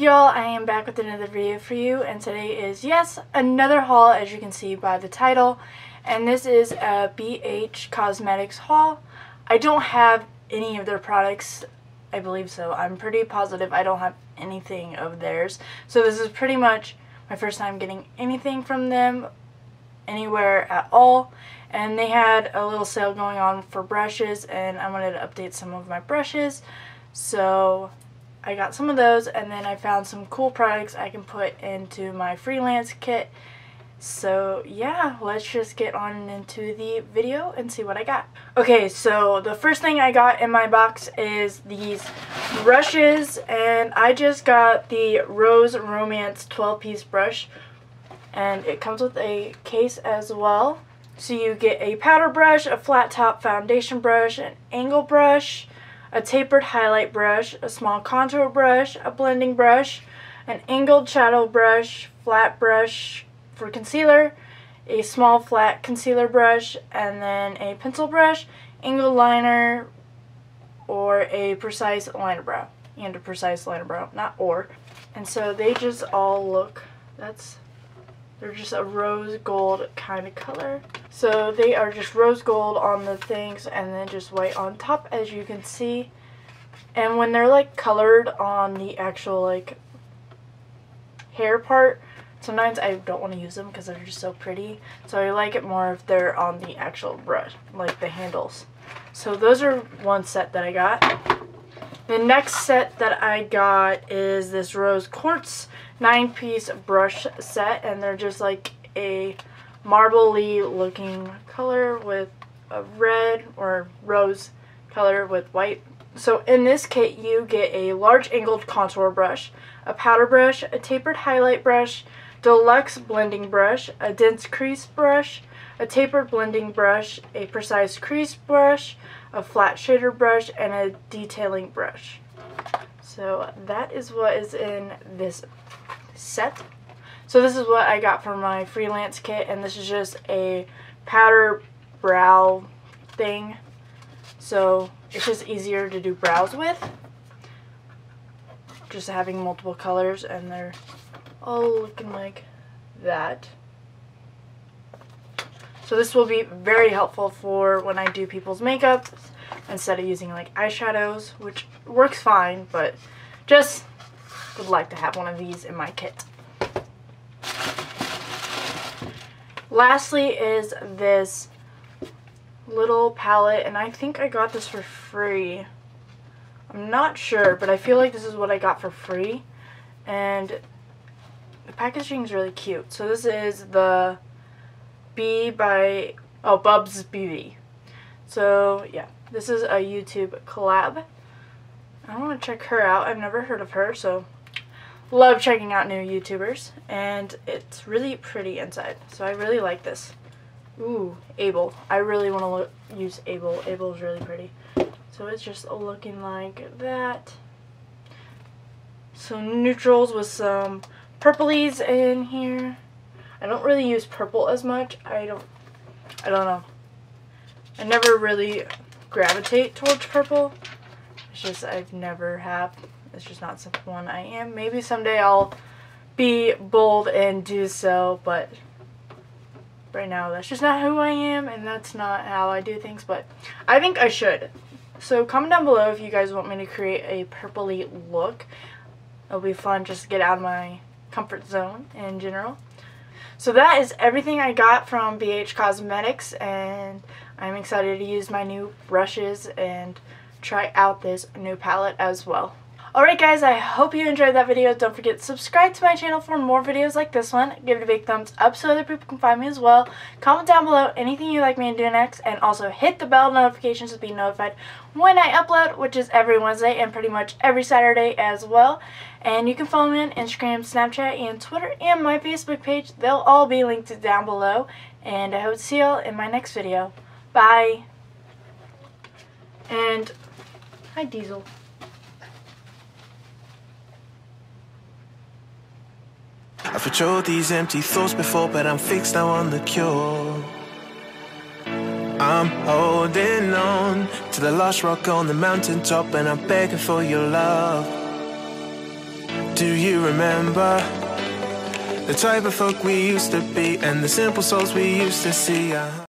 y'all? I am back with another video for you, and today is, yes, another haul, as you can see by the title. And this is a BH Cosmetics haul. I don't have any of their products, I believe so. I'm pretty positive I don't have anything of theirs. So this is pretty much my first time getting anything from them anywhere at all. And they had a little sale going on for brushes, and I wanted to update some of my brushes. So I got some of those, and then I found some cool products I can put into my freelance kit. So yeah, let's just get on into the video and see what I got. Okay, so the first thing I got in my box is these brushes, and I just got the Rose Romance 12-piece brush, and it comes with a case as well. So you get a powder brush, a flat top foundation brush, an angle brush, a tapered highlight brush, a small contour brush, a blending brush, an angled shadow brush, flat brush for concealer, a small flat concealer brush, and then a pencil brush, angled liner, or a precise liner brow. And a precise liner brow, not or. And so they just all look, they're just a rose gold kind of color. So they are just rose gold on the things and then just white on top, as you can see. And when they're like colored on the actual like hair part, sometimes I don't want to use them because they're just so pretty. So I like it more if they're on the actual brush, like the handles. So those are one set that I got. The next set that I got is this Rose Quartz 9-piece brush set, and they're just like a marbly looking color with a red or rose color with white. So in this kit you get a large angled contour brush, a powder brush, a tapered highlight brush, deluxe blending brush, a dense crease brush, a tapered blending brush, a precise crease brush, a flat shader brush, and a detailing brush. So that is what is in this set. So this is what I got from my freelance kit, and this is just a powder brow thing. So it's just easier to do brows with. Just having multiple colors, and they're all looking like that. So this will be very helpful for when I do people's makeup instead of using like eyeshadows, which works fine, but just would like to have one of these in my kit. Lastly is this little palette, and I think I got this for free. I'm not sure, but I feel like this is what I got for free, and the packaging is really cute. So this is the Bubs Beauty. So yeah, this is a YouTube collab. I want to check her out. I've never heard of her, so love checking out new YouTubers, and it's really pretty inside. So I really like this. Ooh, Abel. I really want to use Abel. Abel is really pretty. So it's just looking like that. So neutrals with some purplies in here. I don't really use purple as much. I don't know. I never really gravitate towards purple. It's just I've never have. It's just not someone I am. Maybe someday I'll be bold and do so, but right now that's just not who I am, and that's not how I do things, but I think I should. So comment down below if you guys want me to create a purpley look. It'll be fun just to get out of my comfort zone in general. So that is everything I got from BH Cosmetics, and I'm excited to use my new brushes and try out this new palette as well. Alright guys, I hope you enjoyed that video. Don't forget to subscribe to my channel for more videos like this one. Give it a big thumbs up so other people can find me as well. Comment down below anything you'd like me to do next, and also hit the bell notifications to be notified when I upload, which is every Wednesday and pretty much every Saturday as well. And you can follow me on Instagram, Snapchat, and Twitter, and my Facebook page. They'll all be linked down below. And I hope to see y'all in my next video. Bye. And hi Diesel. I've patrolled these empty thoughts before, but I'm fixed now on the cure. I'm holding on to the last rock on the mountaintop, and I'm begging for your love. Do you remember the type of folk we used to be and the simple souls we used to see?